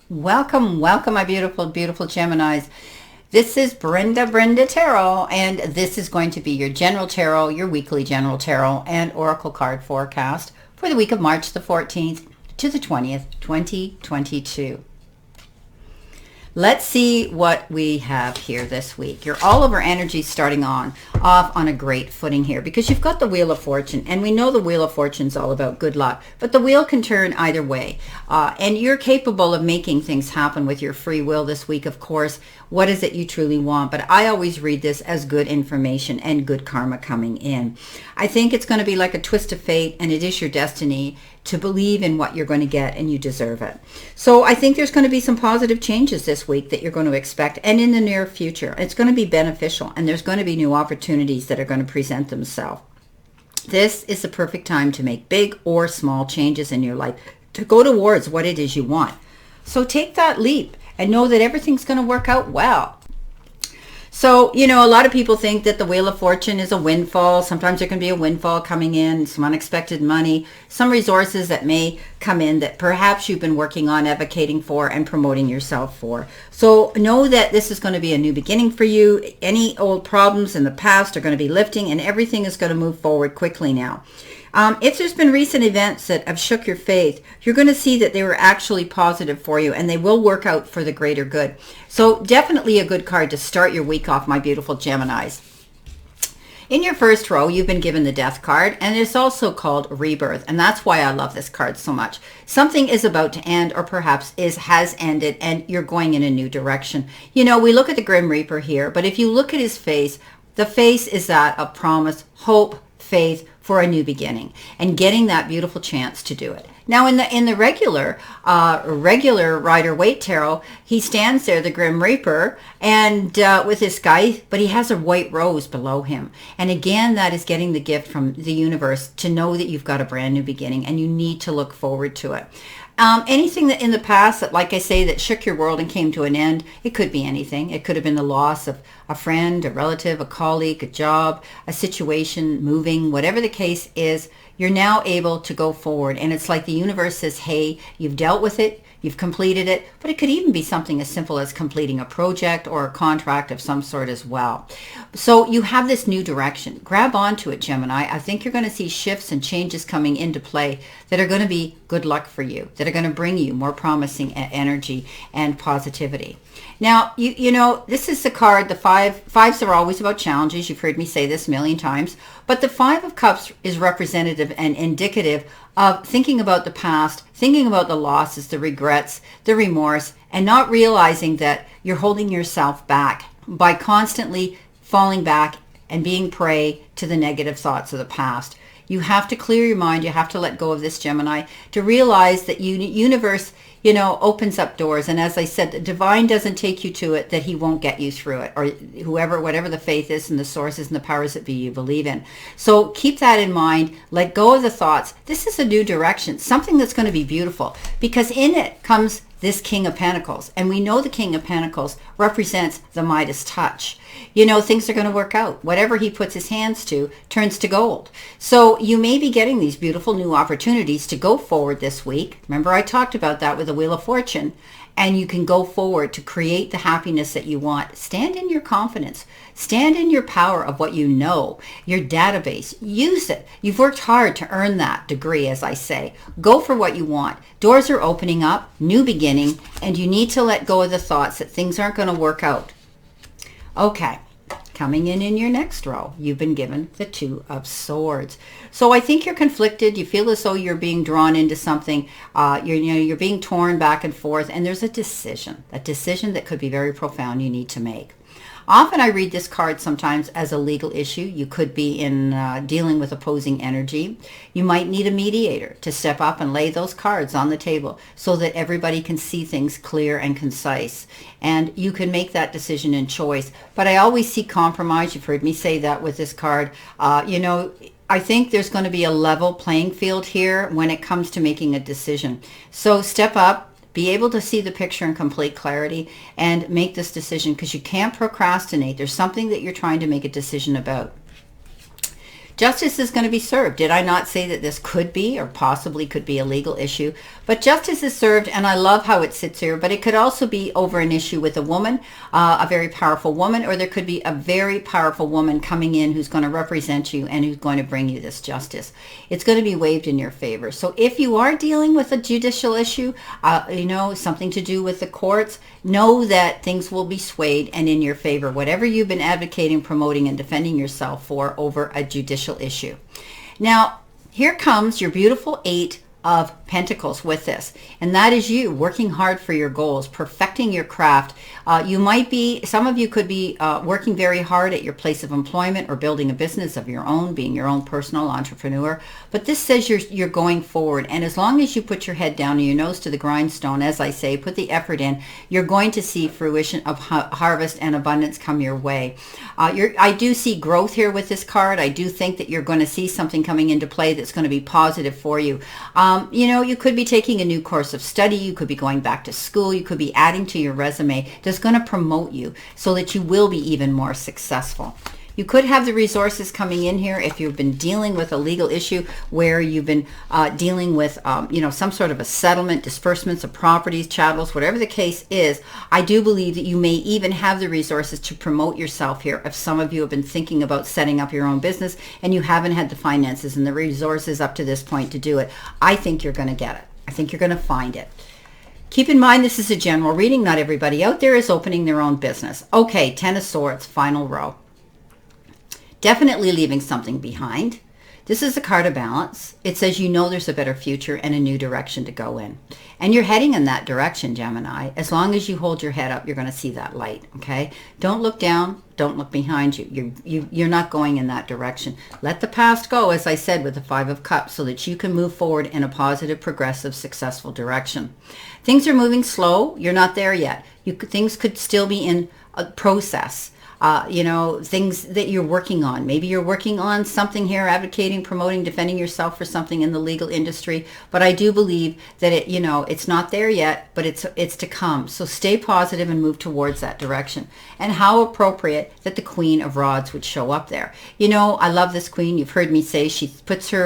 Welcome, welcome, my beautiful, beautiful Geminis. This is Brenda Tarot, and this is going to be your general tarot, your weekly general tarot and oracle card forecast for the week of March the 14th to the 20th, 2022. Let's see what we have here this week. All of our energy starting off on a great footing here because you've got the Wheel of Fortune, and we know the Wheel of Fortune is all about good luck, but the wheel can turn either way, and you're capable of making things happen with your free will this week. Of course, what is it you truly want? But I always read this as good information and good karma coming in. I think it's going to be like a twist of fate, and it is your destiny to believe in what you're going to get, and you deserve it. So I think there's going to be some positive changes this week that you're going to expect, and in the near future. It's going to be beneficial, and there's going to be new opportunities that are going to present themselves. This is the perfect time to make big or small changes in your life, to go towards what it is you want. So take that leap and know that everything's going to work out well. So, a lot of people think that the Wheel of Fortune is a windfall. Sometimes there can be a windfall coming in, some unexpected money, some resources that may come in that perhaps you've been working on advocating for and promoting yourself for. So know that this is going to be a new beginning for you. Any old problems in the past are going to be lifting, and everything is going to move forward quickly now. If there's been recent events that have shook your faith, you're going to see that they were actually positive for you, and they will work out for the greater good. So definitely a good card to start your week off, my beautiful Geminis. In your first row, you've been given the Death card, and it's also called Rebirth, and that's why I love this card so much. Something is about to end, or perhaps has ended, and you're going in a new direction. We look at the Grim Reaper here, but if you look at his face, the face is that of promise, hope, faith for a new beginning, and getting that beautiful chance to do it. Now in the regular Rider-Waite tarot, he stands there, the Grim Reaper, and with his sky, but he has a white rose below him. And again, that is getting the gift from the universe to know that you've got a brand new beginning, and you need to look forward to it. Anything that in the past that, like I say, that shook your world and came to an end, it could be anything. It could have been the loss of a friend, a relative, a colleague, a job, a situation, moving, whatever the case is, you're now able to go forward. And it's like the universe says, hey, you've dealt with it, you've completed it, but it could even be something as simple as completing a project or a contract of some sort as well. So you have this new direction. Grab onto it, Gemini. I think you're going to see shifts and changes coming into play that are going to be good luck for you, that are going to bring you more promising energy and positivity. Now, this is the card, the fives are always about challenges. You've heard me say this a million times, but the Five of Cups is representative and indicative of thinking about the past, thinking about the losses, the regrets, the remorse, and not realizing that you're holding yourself back by constantly falling back and being prey to the negative thoughts of the past. You have to clear your mind. You have to let go of this, Gemini, to realize that universe, opens up doors. And as I said, the divine doesn't take you to it, that he won't get you through it, or whatever the faith is and the sources and the powers that be you believe in. So keep that in mind. Let go of the thoughts. This is a new direction, something that's going to be beautiful, because in it comes this King of Pentacles. And we know the King of Pentacles represents the Midas touch. Things are going to work out. Whatever he puts his hands to turns to gold. So you may be getting these beautiful new opportunities to go forward this week. Remember, I talked about that with the Wheel of Fortune. And you can go forward to create the happiness that you want. Stand in your confidence. Stand in your power of what you know, your database. Use it. You've worked hard to earn that degree, as I say. Go for what you want. Doors are opening up, new beginning, and you need to let go of the thoughts that things aren't going to work out. Okay. Coming in your next row, you've been given the Two of Swords. So I think you're conflicted. You feel as though you're being drawn into something. You're being torn back and forth, and there's a decision that could be very profound you need to make. Often I read this card sometimes as a legal issue. You could be in dealing with opposing energy. You might need a mediator to step up and lay those cards on the table so that everybody can see things clear and concise. And you can make that decision and choice. But I always see compromise. You've heard me say that with this card. I think there's going to be a level playing field here when it comes to making a decision. So step up. Be able to see the picture in complete clarity and make this decision, because you can't procrastinate. There's something that you're trying to make a decision about. Justice is going to be served. Did I not say that this could be or possibly could be a legal issue? But justice is served, and I love how it sits here, but it could also be over an issue with a woman, a very powerful woman, or there could be a very powerful woman coming in who's going to represent you and who's going to bring you this justice. It's going to be waved in your favor. So if you are dealing with a judicial issue, something to do with the courts, know that things will be swayed and in your favor. Whatever you've been advocating, promoting, and defending yourself for over a judicial issue. Now, here comes your beautiful 8 of Pentacles with this, and that is you working hard for your goals, perfecting your craft. Some of you could be working very hard at your place of employment or building a business of your own, being your own personal entrepreneur. But this says you're going forward, and as long as you put your head down and your nose to the grindstone, as I say, put the effort in, you're going to see fruition of harvest and abundance come your way. I do see growth here with this card. I do think that you're going to see something coming into play that's going to be positive for you. You could be taking a new course of study. You could be going back to school. You could be adding to your resume that's going to promote you so that you will be even more successful. You could have the resources coming in here if you've been dealing with a legal issue where you've been dealing with, some sort of a settlement, disbursements of properties, chattels, whatever the case is. I do believe that you may even have the resources to promote yourself here. If some of you have been thinking about setting up your own business and you haven't had the finances and the resources up to this point to do it, I think you're going to get it. I think you're going to find it. Keep in mind, this is a general reading. Not everybody out there is opening their own business. Okay, 10 of Swords, final row. Definitely leaving something behind. This is a card of balance. It says there's a better future and a new direction to go in. And you're heading in that direction, Gemini. As long as you hold your head up, you're going to see that light, okay? Don't look down. Don't look behind you. You're not going in that direction. Let the past go, as I said, with the 5 of Cups, so that you can move forward in a positive, progressive, successful direction. Things are moving slow. You're not there yet. Things could still be in a process. Things that you're working on. Maybe you're working on something here, advocating, promoting, defending yourself for something in the legal industry. But I do believe that it's not there yet, but it's to come. So stay positive and move towards that direction. And how appropriate that the Queen of Rods would show up there. I love this Queen. You've heard me say she flips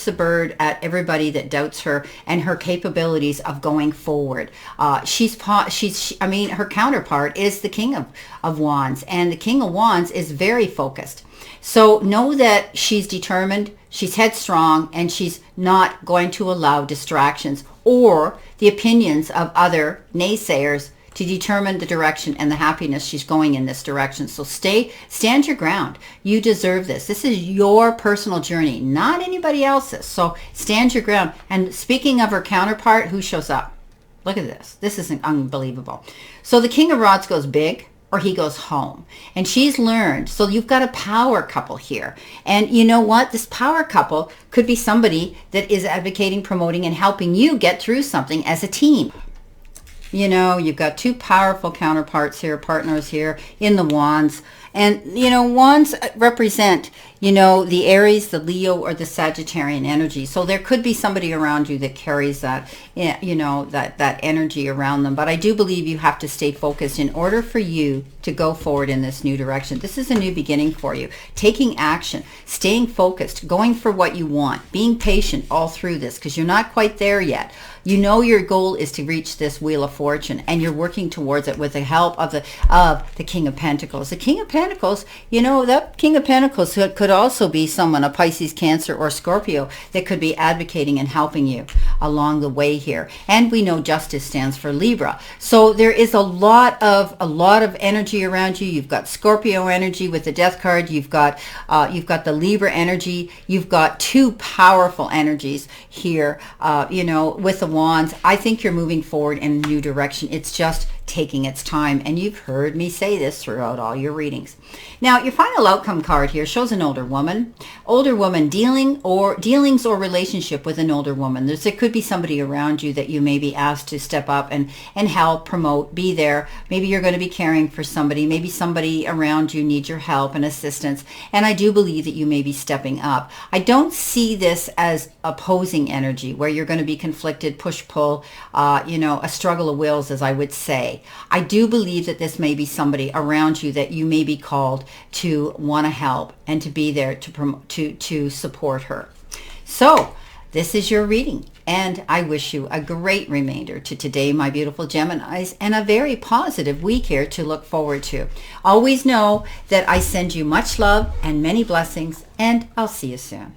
the bird at everybody that doubts her and her capabilities of going forward. Her counterpart is the King of Wands, and the King of Wands is very focused. So know that she's determined, she's headstrong, and she's not going to allow distractions or the opinions of other naysayers to determine the direction and the happiness she's going in this direction. So stand your ground. You deserve this. This is your personal journey, not anybody else's. So stand your ground. And speaking of her counterpart, who shows up? Look at this. This is unbelievable. So the King of Rods goes big, or he goes home. And she's learned. So you've got a power couple here. And you know what? This power couple could be somebody that is advocating, promoting, and helping you get through something as a team. You've got 2 powerful counterparts here, partners here in the Wands. And, Wands represent, the Aries, the Leo, or the Sagittarian energy. So there could be somebody around you that carries that, that energy around them. But I do believe you have to stay focused in order for you to go forward in this new direction. This is a new beginning for you. Taking action, staying focused, going for what you want, being patient all through this because you're not quite there yet. Your goal is to reach this Wheel of Fortune, and you're working towards it with the help of the King of Pentacles. The King of Pentacles, that King of Pentacles could also be someone, a Pisces, Cancer, or Scorpio, that could be advocating and helping you along the way here. And we know justice stands for Libra. So there is a lot of energy around you. You've got Scorpio energy with the Death card. You've got the Libra energy. You've got 2 powerful energies here, with the Wands. I think you're moving forward in a new direction. It's just taking its time, and you've heard me say this throughout all your readings. Now, your final outcome card here shows an older woman dealings or relationship with an older woman. There could be somebody around you that you may be asked to step up and help, promote, be there. Maybe you're going to be caring for somebody. Maybe somebody around you needs your help and assistance, and I do believe that you may be stepping up. I don't see this as opposing energy where you're going to be conflicted, push-pull, a struggle of wills, as I would say. I do believe that this may be somebody around you that you may be called to want to help and to be there to promote, to support her. So this is your reading, and I wish you a great remainder to today, my beautiful Geminis, and a very positive week here to look forward to. Always know that I send you much love and many blessings, and I'll see you soon.